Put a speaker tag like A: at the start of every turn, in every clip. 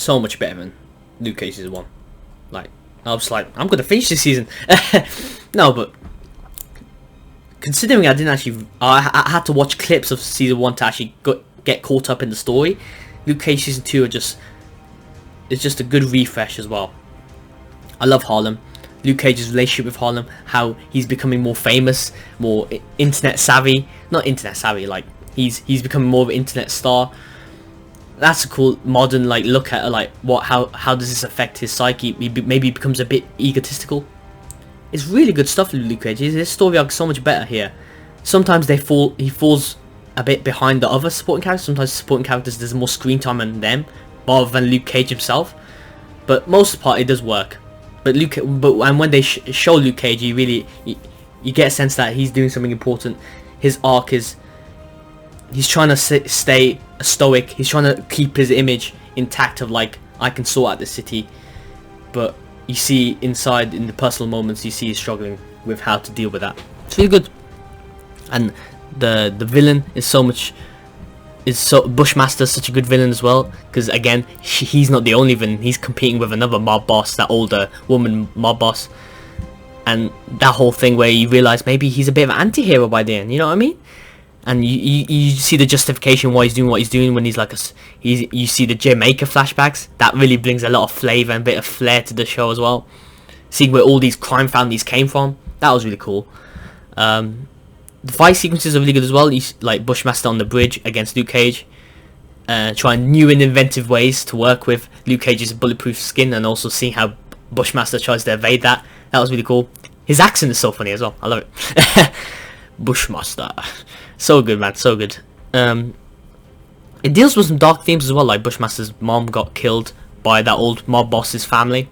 A: so much better than Luke Cage season 1. Like, I was like, I'm gonna finish this season. No, but considering I didn't actually, I had to watch clips of season 1 to actually get caught up in the story. Luke Cage season 2 it's just a good refresh as well. I love Harlem. Luke Cage's relationship with Harlem, how he's becoming more famous, more internet savvy. Not internet savvy, like he's becoming more of an internet star. That's a cool modern like look at like how does this affect his psyche. Maybe he becomes a bit egotistical. It's really good stuff with Luke Cage. His story arc is so much better here. Sometimes he falls a bit behind the other supporting characters. Sometimes supporting characters there's more screen time on them rather than Luke Cage himself. But most of the part it does work. But when they show Luke Cage, you get a sense that he's doing something important. His arc is he's trying to stay stoic. He's trying to keep his image intact of like, I can sort out the city. But you see inside in the personal moments, you see he's struggling with how to deal with that. It's really good. And the villain is Bushmaster's such a good villain as well, because again he's not the only villain. He's competing with another mob boss, that older woman mob boss, and that whole thing where you realise maybe he's a bit of an anti-hero by the end, you know what I mean? And you see the justification why he's doing what he's doing when he's like you see the Jamaica flashbacks. That really brings a lot of flavour and a bit of flair to the show as well. Seeing where all these crime families came from, that was really cool. The fight sequences are really good as well. He's like Bushmaster on the bridge against Luke Cage, trying new and inventive ways to work with Luke Cage's bulletproof skin, and also seeing how Bushmaster tries to evade that. That was really cool. His accent is so funny as well. I love it. Bushmaster, so good, man, so good. It deals with some dark themes as well, like Bushmaster's mom got killed by that old mob boss's family,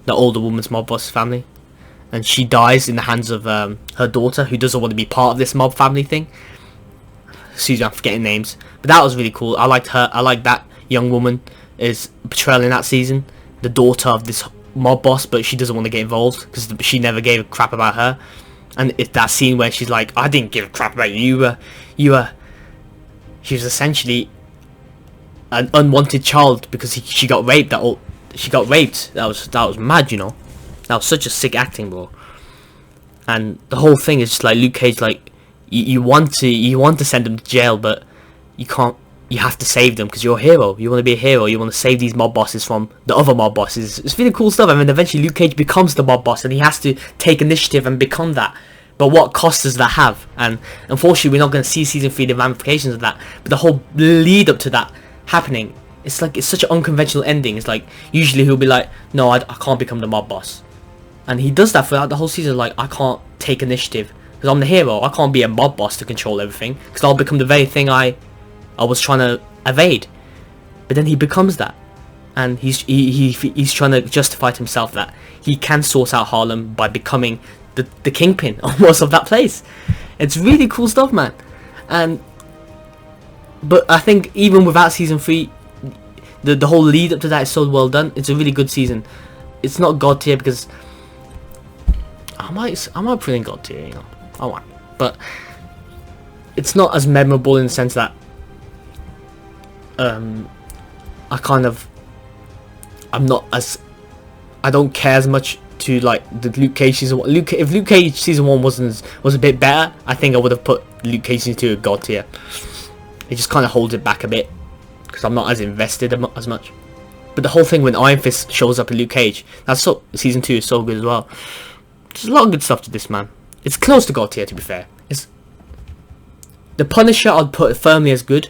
A: the older woman's mob boss's family. And she dies in the hands of her daughter, who doesn't want to be part of this mob family thing. Excuse me, I'm forgetting names. But that was really cool. I liked her. I like that young woman is portrayal in that season. The daughter of this mob boss, but she doesn't want to get involved because she never gave a crap about her. And it's that scene where she's like, I didn't give a crap about you. She was essentially an unwanted child because she got raped. She got raped. That was mad, you know. That was such a sick acting, bro. And the whole thing is just like Luke Cage, like you want to send them to jail, but you can't. You have to save them because you're a hero. You want to be a hero. You want to save these mob bosses from the other mob bosses. It's really cool stuff. I mean, eventually Luke Cage becomes the mob boss, and he has to take initiative and become that. But what cost does that have? And unfortunately, we're not going to see season 3 the ramifications of that. But the whole lead up to that happening, it's such an unconventional ending. It's like usually he'll be like, no, I can't become the mob boss. And he does that throughout the whole season, like, I can't take initiative, because I'm the hero, I can't be a mob boss to control everything, because I'll become the very thing I was trying to evade. But then he becomes that, and he's trying to justify to himself that he can sort out Harlem by becoming the kingpin, almost, of that place. It's really cool stuff, man. But I think even without season 3, the whole lead up to that is so well done. It's a really good season. It's not God tier because I might put in God tier, you know. I might, but it's not as memorable in the sense that I don't care as much to like the Luke Cage season 1. If Luke Cage season 1 was a bit better, I think I would have put Luke Cage season 2 at God tier. It just kind of holds it back a bit because I'm not as invested as much. But the whole thing when Iron Fist shows up in Luke Cage, season 2 is so good as well. There's a lot of good stuff to this, man. It's close to God tier, to be fair. The Punisher I'd put firmly as good.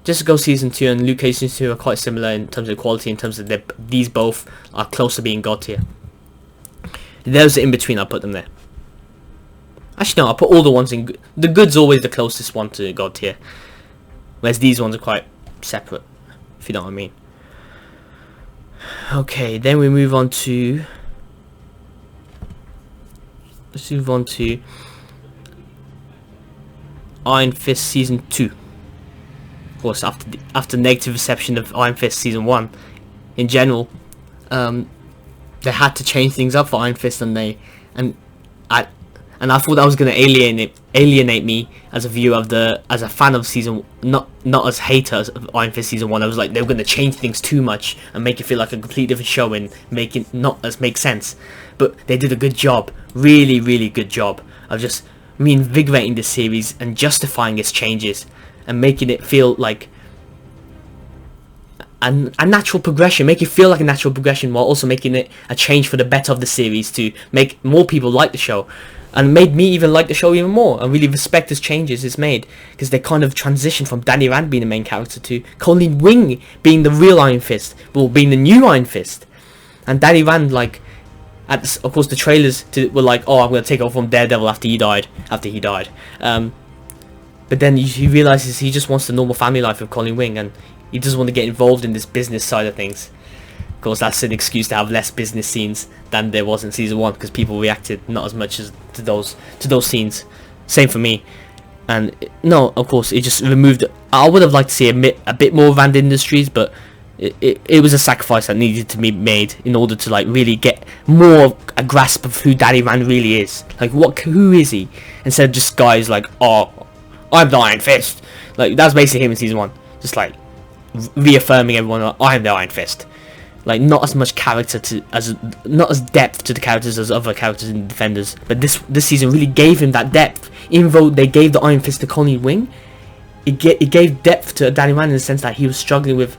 A: Just Go season 2 and Luke Cage season 2 are quite similar in terms of quality, in terms of these both are close to being God tier. Those in between, I'll put them there. Actually no, I'll put all the ones in the good's always the closest one to God tier. Whereas these ones are quite separate, if you know what I mean. Okay, then we move on to... Let's move on to Iron Fist season 2. Of course, after negative reception of Iron Fist season 1, in general, they had to change things up for Iron Fist, and and I thought that was going to alienate me as a viewer as a fan of season, not as haters of Iron Fist season 1. I was like, they were going to change things too much and make it feel like a completely different show and make it not as make sense. But they did a good job, really, really good job of just reinvigorating this series and justifying its changes and making it feel like a natural progression, make it feel like a natural progression, while also making it a change for the better of the series to make more people like the show, and made me even like the show even more and really respect this changes it's made, because they kind of transitioned from Danny Rand being the main character to Colleen Wing being the real Iron Fist, well, being the new Iron Fist. And Danny Rand, like, of course the trailers were like, oh, I'm going to take over from Daredevil after he died. But then he realizes he just wants the normal family life of Colleen Wing, and he doesn't want to get involved in this business side of things. Of course, that's an excuse to have less business scenes than there was in season 1, because people reacted not as much as to those scenes. Same for me. And no, of course, it just removed. I would have liked to see a bit more Rand Industries, but it was a sacrifice that needed to be made in order to like really get more of a grasp of who Danny Rand really is. Like, who is he? Instead of just guys like, oh, I'm the Iron Fist. Like, that's basically him in season 1. Just like reaffirming everyone, I'm the Iron Fist. Like, not as much character not as depth to the characters as other characters in Defenders. But this season really gave him that depth. Even though they gave the Iron Fist to Colleen Wing, it gave depth to Danny Rand in the sense that he was struggling with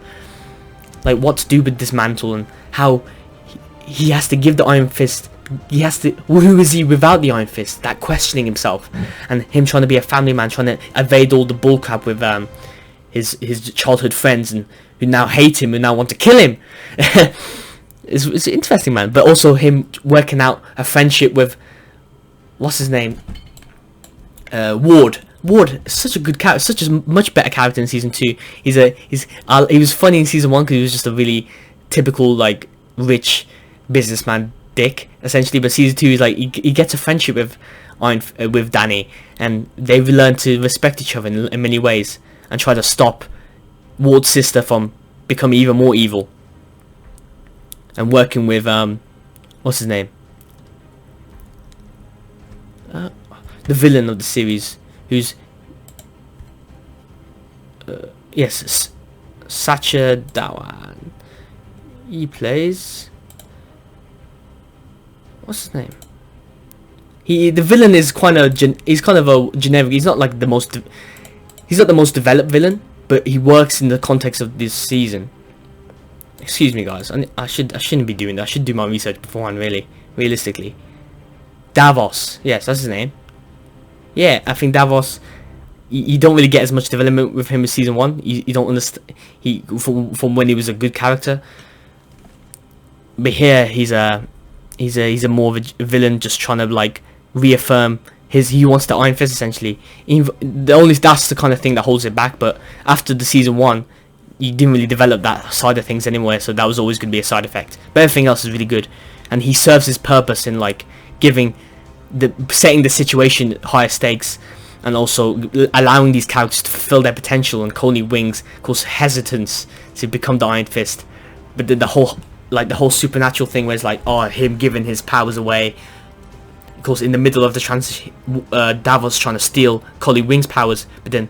A: like what to do with this mantle, and how he has to give the Iron Fist. Who is he without the Iron Fist? That questioning himself, and him trying to be a family man, trying to evade all the bullcrap with his childhood friends, and who now hate him and now want to kill him. It's interesting, man. But also him working out a friendship with, what's his name? Ward. Ward, such a good character, such a much better character in season 2. He was funny in season 1 because he was just a really typical like rich businessman dick essentially. But season 2 is like he gets a friendship with Danny, and they learn to respect each other in many ways, and try to stop Ward's sister from becoming even more evil. And working with what's his name? The villain of the series, who's yes, Sacha Dhawan. He plays, what's his name? The villain is he's kind of a generic. He's not like the most. He's not the most developed villain, but he works in the context of this season. Excuse me, guys. I shouldn't be doing that. I should do my research beforehand. Realistically, Davos. Yes, that's his name. Yeah, I think Davos. You don't really get as much development with him in season 1. You don't understand from when he was a good character. But here he's a more of a villain, just trying to like reaffirm he wants the Iron Fist essentially. That's the kind of thing that holds it back. But after the season 1, you didn't really develop that side of things anyway, so that was always going to be a side effect. But everything else is really good, and he serves his purpose in like setting the situation at higher stakes, and also allowing these characters to fulfill their potential, and Colleen Wing's, of course, hesitance to become the Iron Fist. But then the whole supernatural thing where it's like, oh, him giving his powers away. Of course, in the middle of the transition, Davos trying to steal Colleen Wing's powers, but then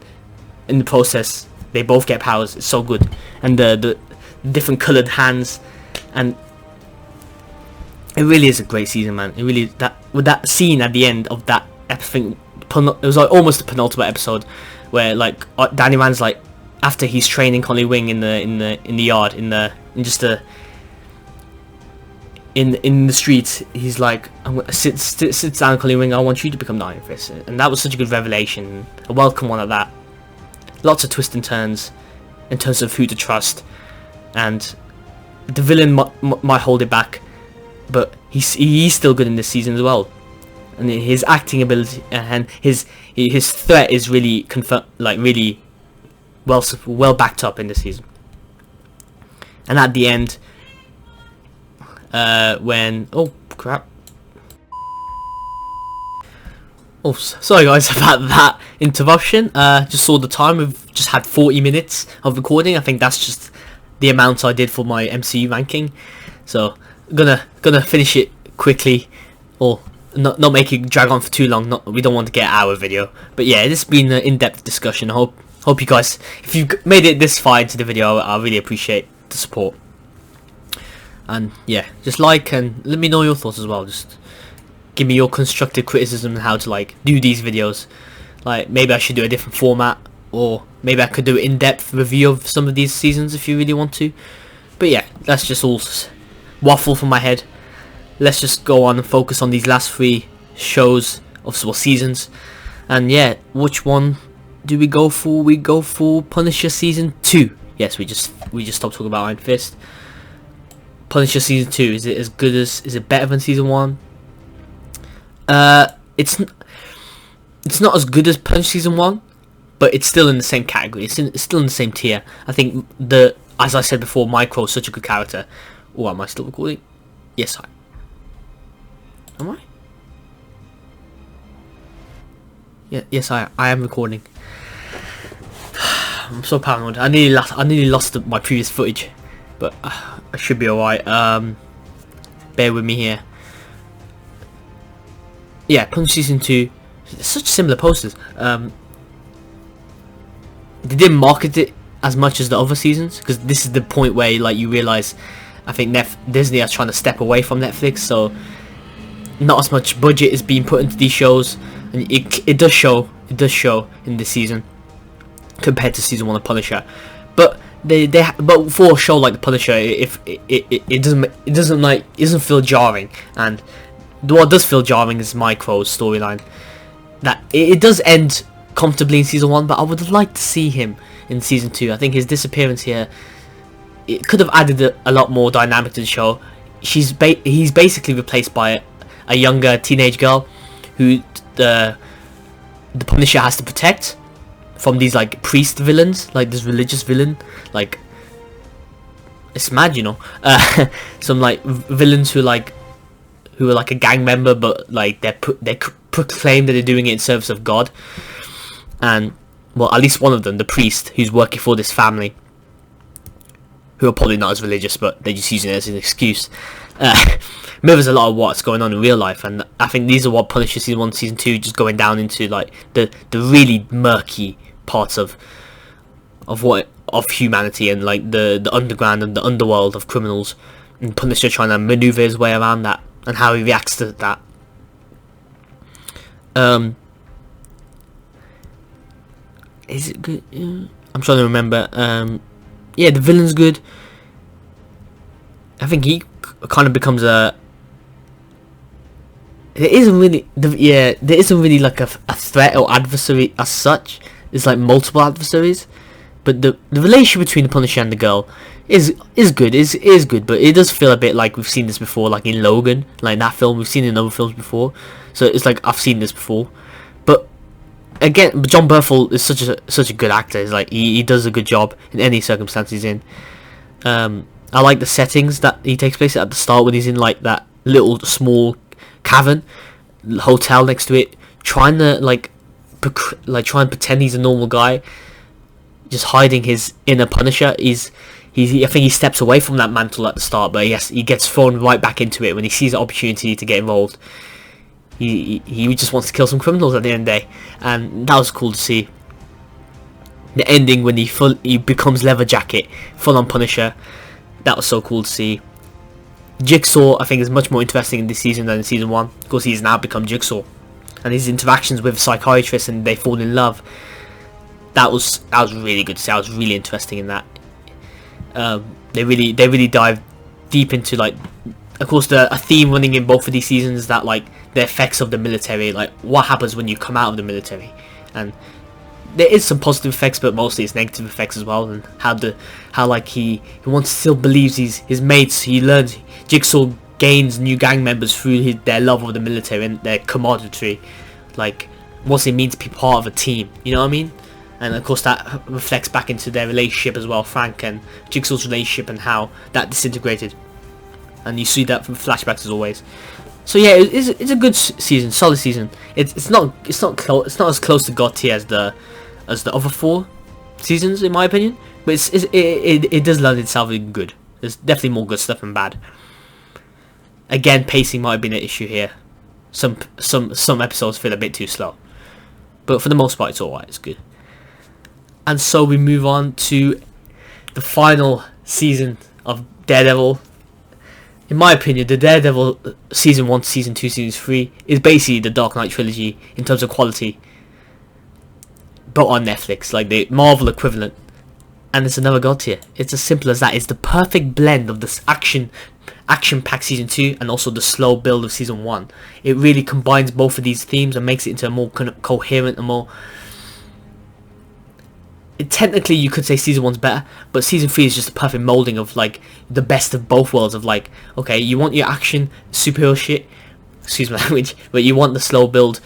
A: in the process, they both get powers. It's so good. And the different coloured hands, and it really is a great season, man. It really, with that scene at the end of that episode, it was like almost the penultimate episode, where like Danny Rand's like, after he's training Colleen Wing in the yard, in the streets, he's like, I'm gonna sit down, Colleen Wing, I want you to become the Iron Fist. And that was such a good revelation, a welcome one at that. Lots of twists and turns in terms of who to trust, and the villain might hold it back, but he's still good in this season as well. And his acting ability and his threat is really really well backed up in this season. And at the end, when sorry guys about that interruption. Just saw the time. We've just had 40 minutes of recording. I think that's just the amount I did for my MCU ranking. So gonna finish it quickly, or not make it drag on for too long. We don't want to get an hour video. But yeah, this has been an in-depth discussion. I hope you guys, if you made it this far into the video, I really appreciate the support. And yeah, just like and let me know your thoughts as well. Just give me your constructive criticism on how to like do these videos. Like maybe I should do a different format, or maybe I could do an in-depth review of some of these seasons if you really want to. But yeah, that's just all waffle from my head. Let's just go on and focus on these last 3 shows of seasons. And yeah, which one do we go for? We go for Punisher season 2. Yes, we just stopped talking about Iron Fist. Punisher season 2, is it better than season 1? It's not as good as Punisher season 1, but it's still in the same category. It's still in the same tier. I think as I said before, Micro is such a good character. Oh, am I still recording? Yes, am I? Yeah, yes, I am recording. I'm so paranoid. I nearly lost my previous footage, but I should be alright. Bear with me here. Yeah, Punch season 2. Such similar posters. They didn't market it as much as the other seasons, because this is the point where like you realize, I think Disney are trying to step away from Netflix, so not as much budget is being put into these shows, and it does show in this season compared to season 1 of Punisher. But but for a show like the Punisher, it doesn't feel jarring. And what does feel jarring is Micro's storyline. That it does end comfortably in season 1, but I would like to see him in season 2. I think his disappearance here, it could have added a lot more dynamic to the show. He's basically replaced by a younger teenage girl who the Punisher has to protect from these like priest villains, like this religious villain, like it's mad, you know. Some like villains who are like a gang member, but like they proclaim that they're doing it in service of God. And well, at least one of them, the priest who's working for this family, who are probably not as religious, but they're just using it as an excuse, mirrors a lot of what's going on in real life. And I think these are what Punisher season 1, season 2 just going down into, like the really murky parts of humanity, and like the underground and the underworld of criminals, and Punisher trying to maneuver his way around that and how he reacts to that. Is it good? I'm trying to remember. Yeah, the villain's good. I think he kind of becomes a. There isn't really like a threat or adversary as such. There's like multiple adversaries, but the relationship between the Punisher and the girl is good. Is good, but it does feel a bit like we've seen this before, like in Logan, like in that film. We've seen it in other films before, so it's like I've seen this before. But again, John Berthel is such a good actor. It's like he does a good job in any circumstance he's in. I like the settings that he takes place at the start, when he's in like that little small cavern hotel next to it, trying to try and pretend he's a normal guy, just hiding his inner Punisher. I think he steps away from that mantle at the start, but yes, he gets thrown right back into it when he sees the opportunity to get involved. He just wants to kill some criminals at the end of the day, and that was cool to see. The ending when he becomes Leather Jacket, full on Punisher, that was so cool to see. Jigsaw, I think, is much more interesting in this season than in season 1, because he's now become Jigsaw, and his interactions with psychiatrists and they fall in love. That was really good to see. I was really interesting in that. They really dive deep into, like, of course, a theme running in both of these seasons is that, like, the effects of the military, like what happens when you come out of the military, and there is some positive effects, but mostly it's negative effects as well. And how like he once still believes his mates. He learns, Jigsaw gains new gang members through their love of the military and their camaraderie, like what's it mean to be part of a team, you know what I mean? And of course that reflects back into their relationship as well, Frank and Jigsaw's relationship, and how that disintegrated. And you see that from flashbacks as always. So yeah, it's a good season, solid season. It's not as close to God tier as the other 4 seasons, in my opinion, but it does land itself in good. There's definitely more good stuff than bad. Again, pacing might have been an issue here. Some episodes feel a bit too slow, but for the most part, it's alright. It's good. And so we move on to the final season of Daredevil. In my opinion, the Daredevil season 1, season 2, season 3 is basically the Dark Knight trilogy in terms of quality, but on Netflix, like the Marvel equivalent. And it's another god tier. It's as simple as that. It's the perfect blend of this action-packed season 2 and also the slow build of season 1. It really combines both of these themes and makes it into a more coherent and more... Technically, you could say season 1's better, but season 3 is just a perfect molding of like the best of both worlds. Of like, okay, you want your action superhero shit, excuse my language, but you want the slow build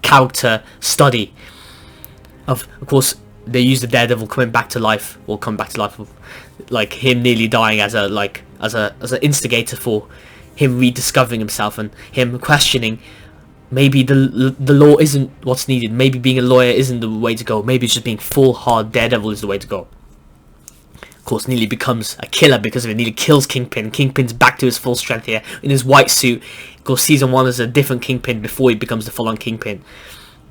A: character study. Of course, they use the Daredevil coming back to life, or come back to life, like him nearly dying as an instigator for him rediscovering himself and him questioning. Maybe the law isn't what's needed. Maybe being a lawyer isn't the way to go. Maybe it's just being full hard Daredevil is the way to go. Of course, nearly becomes a killer because of it. Nearly kills Kingpin. Kingpin's back to his full strength here in his white suit. Of course, season 1 is a different Kingpin before he becomes the full-on Kingpin.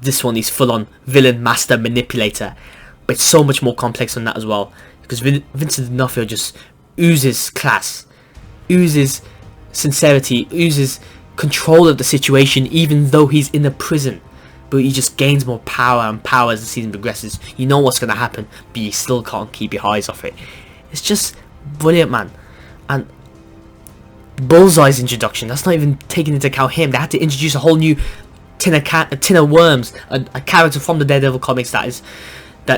A: This one, he's full-on villain, master, manipulator. But it's so much more complex than that as well. Because Vincent D'Onofrio just oozes class, oozes sincerity, oozes control of the situation, even though he's in a prison. But he just gains more power and power as the season progresses. You know what's going to happen, but you still can't keep your eyes off it. It's just brilliant, man. And Bullseye's introduction, that's not even taking into account him. They had to introduce a whole new tin of worms, a character from the Daredevil comics that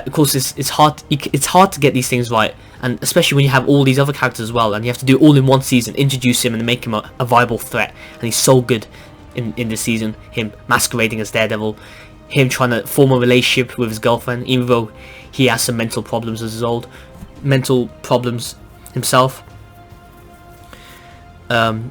A: of course it's hard to get these things right, and especially when you have all these other characters as well, and you have to do it all in one season, introduce him and make him a viable threat. And he's so good in this season, him masquerading as Daredevil, him trying to form a relationship with his girlfriend, even though he has some mental problems himself. How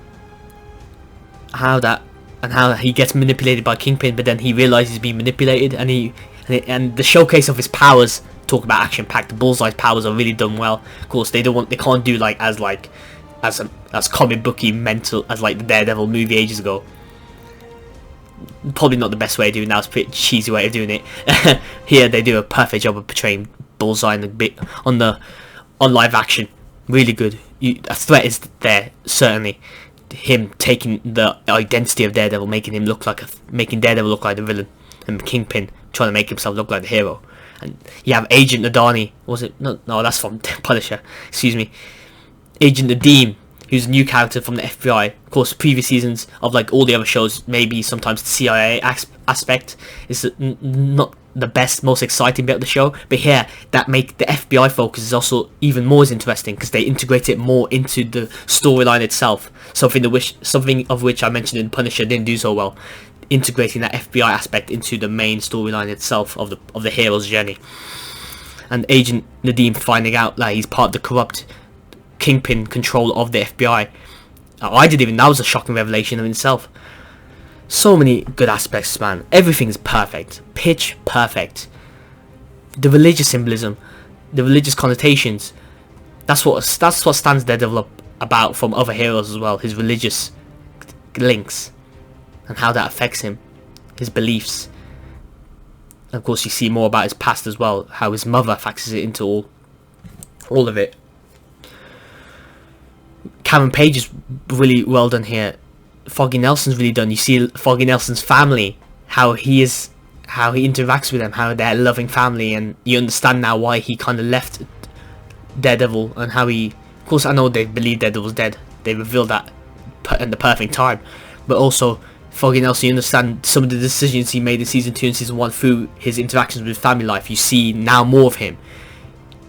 A: he gets manipulated by Kingpin, but then he realizes he's being manipulated, and the showcase of his powers. Talk about action packed. The Bullseye's powers are really done well. Of course, they can't do as comic booky mental as like the Daredevil movie ages ago. Probably not the best way of doing it now. It's a pretty cheesy way of doing it. Here they do a perfect job of portraying Bullseye on live action. Really good. A threat is there, certainly. Him taking the identity of Daredevil, making Daredevil look like the villain, and Kingpin trying to make himself look like the hero. And you have Agent Nadani, was it? No, that's from Punisher. Excuse me. Agent Nadeem, who's a new character from the FBI. Of course, previous seasons of like all the other shows, maybe sometimes the CIA aspect is not the best, most exciting bit of the show. But here, that make the FBI focus is also even more interesting because they integrate it more into the storyline itself. Something of which I mentioned in Punisher didn't do so well. Integrating that FBI aspect into the main storyline itself of the hero's journey. And Agent Nadeem finding out that he's part of the corrupt Kingpin control of the FBI. That was a shocking revelation in itself. So many good aspects, man. Everything's perfect. Pitch perfect. The religious symbolism, the religious connotations. That's what stands Daredevil up about from other heroes as well. His religious links and how that affects him, his beliefs. And of course, you see more about his past as well, how his mother factors it into all of it. Karen Page is really well done here. Foggy Nelson's really done. You see Foggy Nelson's family, how he interacts with them, how they're a loving family, and you understand now why he kind of left Daredevil and how he. Of course, I know they believe Daredevil's dead. They revealed that at the perfect time, but also Foggy Nelson, you understand some of the decisions he made in season 2 and season 1 through his interactions with family life. You see now more of him.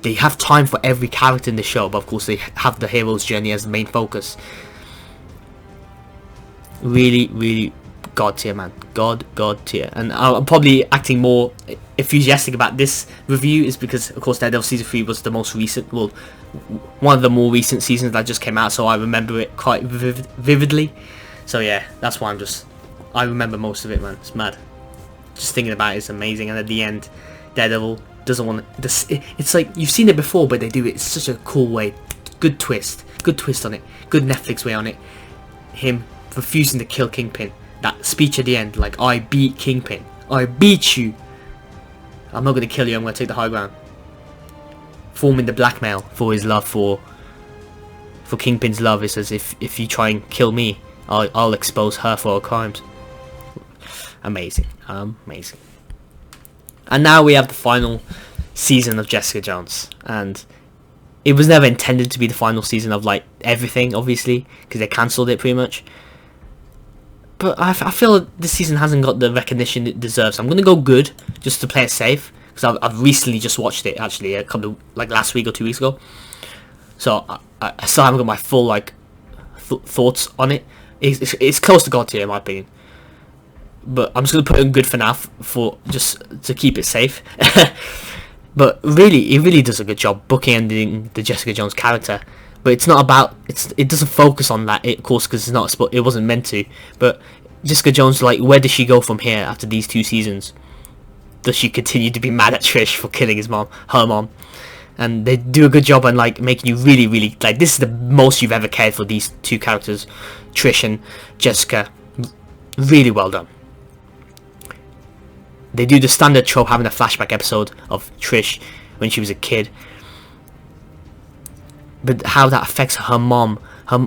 A: They have time for every character in the show, but of course they have the hero's journey as the main focus. Really, really god tier, man. God tier. And I'm probably acting more enthusiastic about this review is because, of course, Daredevil season 3 was the most recent, well, one of the more recent seasons that just came out, so I remember it quite vividly. So yeah, that's why I remember most of it, man. It's mad. Just thinking about it is amazing. And at the end, Daredevil doesn't want to. It's like you've seen it before, but they do it. It's such a cool way. Good twist on it. Good Netflix way on it. Him refusing to kill Kingpin that speech at the end, like, I beat Kingpin, I beat you, I'm not gonna kill you, I'm gonna take the high ground, forming the blackmail for his love for Kingpin's love. It says, if you try and kill me, I'll expose her for her crimes. Amazing, amazing. And now we have the final season of Jessica Jones, and it was never intended to be the final season of like everything, obviously, because they cancelled it pretty much. But I feel this season hasn't got the recognition it deserves. I'm gonna go good just to play it safe, because I've recently just watched it, actually, a couple of, like last week or 2 weeks ago. So I still haven't got my full like thoughts on it. It's close to God tier in my opinion. But I'm just gonna put it in good for now, for just to keep it safe. But really, it really does a good job bookending the Jessica Jones character. But it's not about, it doesn't focus on that, of course, because it wasn't meant to. But Jessica Jones, like, where does she go from here after these 2 seasons? Does she continue to be mad at Trish for killing her mom? And they do a good job on like making you really, really, like, this is the most you've ever cared for these 2 characters, Trish and Jessica. Really well done. They do the standard trope, having a flashback episode of Trish when she was a kid, but how that affects her mom.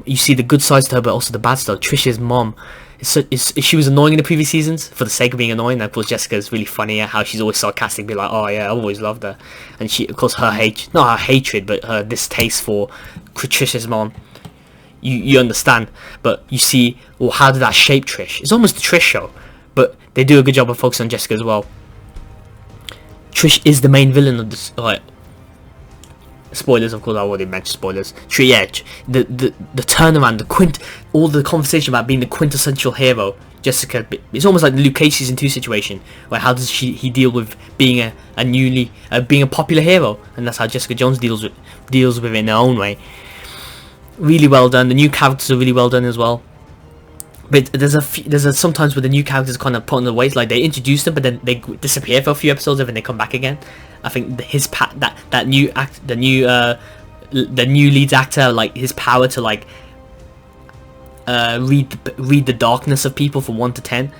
A: You see the good sides to her, but also the bad stuff. Trish's mom, she was annoying in the previous seasons for the sake of being annoying. And of course, Jessica is really funny at how she's always sarcastic, be like, "Oh yeah, I've always loved her," and she, of course, not her hatred, but her distaste for Trish's mom. You understand, but you see, well, how did that shape Trish? It's almost the Trish show, but they do a good job of focusing on Jessica as well. Trish is the main villain of this. Spoilers, of course, I already mentioned spoilers. Yeah, the turnaround, all the conversation about being the quintessential hero. Jessica, it's almost like the Luke Cage season 2 situation, where how does he deal with being being a popular hero, and that's how Jessica Jones deals with it in her own way. Really well done. The new characters are really well done as well. But there's sometimes where the new characters kind of put on the weight, like they introduce them, but then they disappear for a few episodes, and then they come back again. I think the new lead actor, like his power to like read the darkness of people from 1 to 10,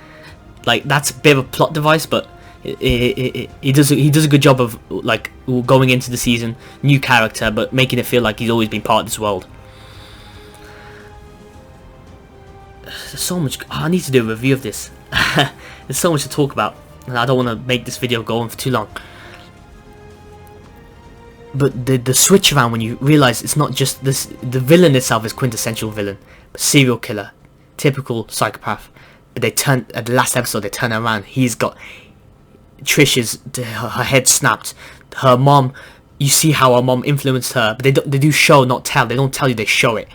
A: like that's a bit of a plot device, but he does a good job of like going into the season, new character, but making it feel like he's always been part of this world. There's so much. I need to do a review of this. There's so much to talk about, and I don't want to make this video go on for too long. But the switch around when you realize it's not just this, the villain itself is quintessential villain, but serial killer, typical psychopath. But at the last episode they turn around. He's got Trish's her head snapped. Her mom, you see how her mom influenced her, but they do show, not tell. They don't tell you, they show it.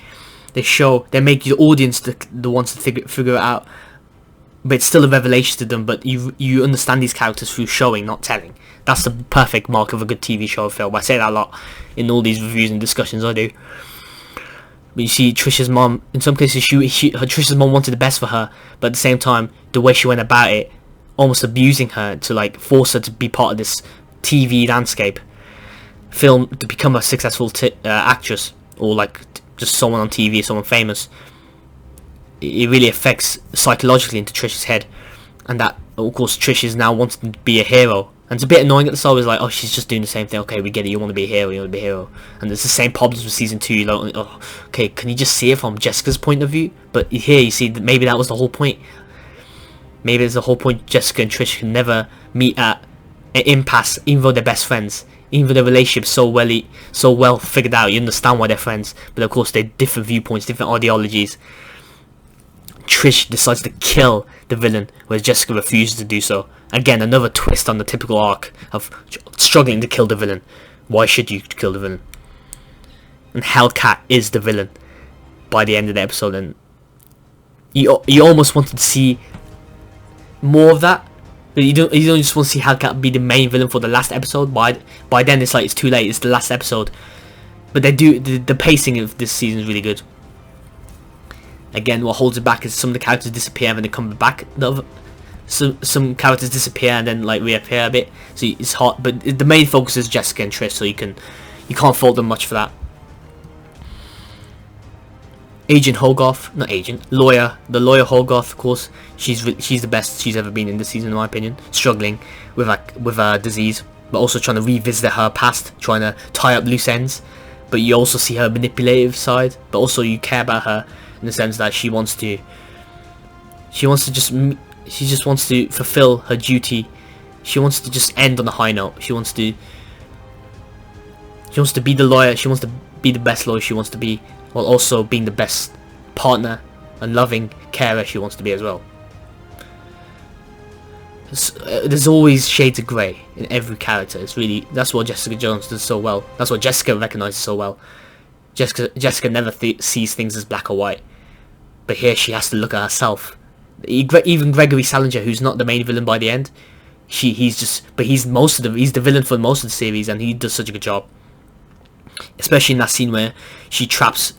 A: They make the audience the ones to figure it out. But it's still a revelation to them. But you understand these characters through showing, not telling. That's the perfect mark of a good TV show or film. I say that a lot in all these reviews and discussions I do. But you see Trish's mom, in some cases Trish's mom wanted the best for her, but at the same time the way she went about it, almost abusing her to like force her to be part of this TV landscape, film, to become a successful actress, or like just someone on TV, someone famous. It really affects psychologically into Trish's head, and that of course Trish is now wanting to be a hero. And it's a bit annoying at the start. It's like, oh, she's just doing the same thing. Okay, we get it. You want to be a hero. You want to be a hero. And it's the same problems with season 2. You're like, oh, okay, can you just see it from Jessica's point of view? But here you see that maybe that was the whole point. Maybe it's the whole point. Jessica and Trish can never meet at an impasse, even though they're best friends. Even though their relationship's so well figured out, you understand why they're friends. But of course, they're different viewpoints, different ideologies. Trish decides to kill the villain, whereas Jessica refuses to do so. Again, another twist on the typical arc of struggling to kill the villain. Why should you kill the villain? And Hellcat is the villain by the end of the episode, and you almost wanted to see more of that. But you don't just want to see Hellcat be the main villain for the last episode. By then it's like it's too late. It's the last episode. But they do the pacing of this season is really good. Again, what holds it back is some of the characters disappear and then they come back. Some characters disappear and then like reappear a bit. So it's hard, but the main focus is Jessica and Trish, so you can't fault them much for that. Agent Hogarth, not agent, lawyer, the lawyer Hogarth, of course. She's the best she's ever been in this season, in my opinion. Struggling with a disease, but also trying to revisit her past, trying to tie up loose ends. But you also see her manipulative side, but also you care about her in the sense that she just wants to fulfill her duty. She wants to just end on a high note. She wants to be the lawyer. She wants to be the best lawyer she wants to be, while also being the best partner and loving carer she wants to be as well. There's always shades of grey in every character. That's what Jessica Jones does so well. That's what Jessica recognizes so well. Jessica never sees things as black or white, but here she has to look at herself. Even Gregory Salinger, who's not the main villain by the end, he's the villain for most of the series, and he does such a good job. Especially in that scene where he traps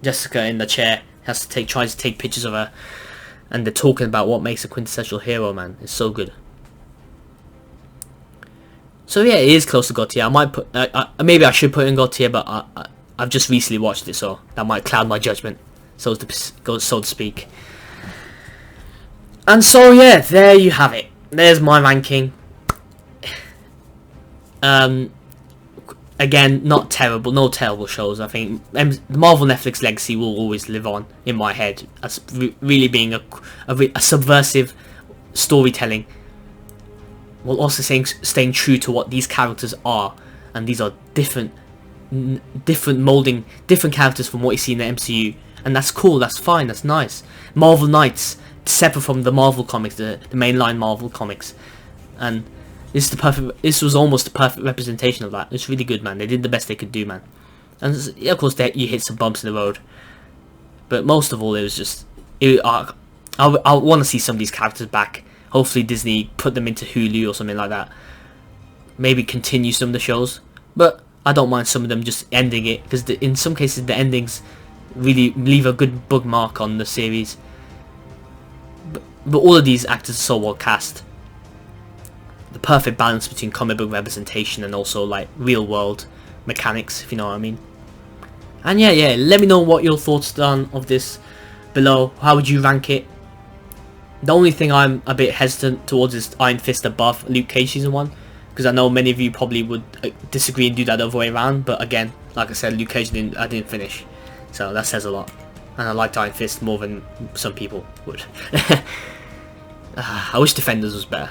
A: Jessica in the chair, tries to take pictures of her, and they're talking about what makes a quintessential hero. Man, it's so good. So yeah, it is close to God tier. I might put maybe I should put it in God tier, but I've just recently watched it, so that might cloud my judgment, so to speak. And so yeah, there you have it. There's my ranking. Again, not terrible, no terrible shows. I think the Marvel Netflix legacy will always live on in my head as really being a subversive storytelling, while also staying true to what these characters are, and these are different characters from what you see in the MCU, and that's cool, that's fine, that's nice. Marvel Knights, separate from the Marvel comics, the mainline Marvel comics, and this was almost the perfect representation of that. It's really good, man. They did the best they could do, man. And of course, you hit some bumps in the road, but most of all, it was just I want to see some of these characters back. Hopefully, Disney put them into Hulu or something like that. Maybe continue some of the shows, but I don't mind some of them just ending it, because in some cases the endings really leave a good bookmark on the series. But all of these actors are so well cast. The perfect balance between comic book representation and also like real world mechanics, if you know what I mean. And yeah, let me know what your thoughts are of this below. How would you rank it? The only thing I'm a bit hesitant towards is Iron Fist above Luke Cage season 1, because I know many of you probably would disagree and do that the other way around. But again, like I said, Luke Cage I didn't finish, so that says a lot. And I liked Iron Fist more than some people would. I wish Defenders was better.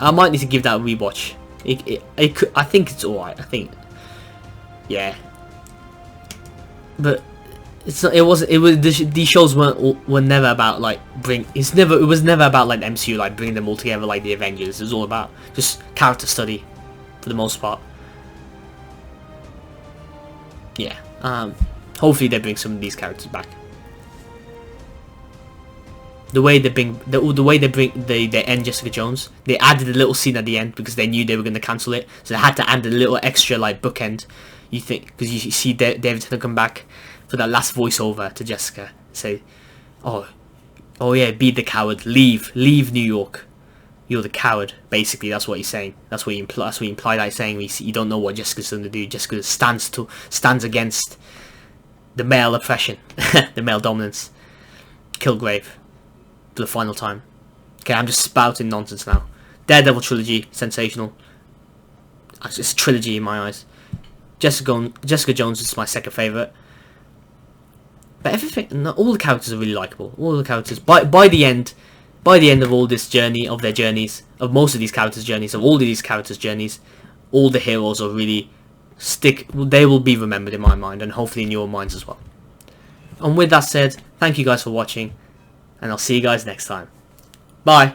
A: I might need to give that a rewatch. I think it's alright. I think, yeah. But it's not. It wasn't. It was. These shows were never about like It was never about like the MCU, like bringing them all together like the Avengers. It was all about just character study, for the most part. Yeah. Hopefully they bring some of these characters back. The way they end Jessica Jones, they added a little scene at the end because they knew they were going to cancel it, so they had to add a little extra like bookend. You think, because you see David Tennant come back for that last voiceover to Jessica, say, "Oh yeah, be the coward, leave New York. You're the coward." Basically, that's what he's saying. That's what you imply that he's saying. You don't know what Jessica's going to do. Jessica stands against the male oppression, the male dominance. Kilgrave. For the final time. Okay, I'm just spouting nonsense now. Daredevil trilogy, sensational. It's a trilogy in my eyes. Jessica Jones is my second favourite. But all the characters are really likable. All the characters, by the end of all this journey, of their journeys, of most of these characters' journeys, of all of these characters' journeys, all the heroes are really they will be remembered in my mind, and hopefully in your minds as well. And with that said, thank you guys for watching, and I'll see you guys next time. Bye!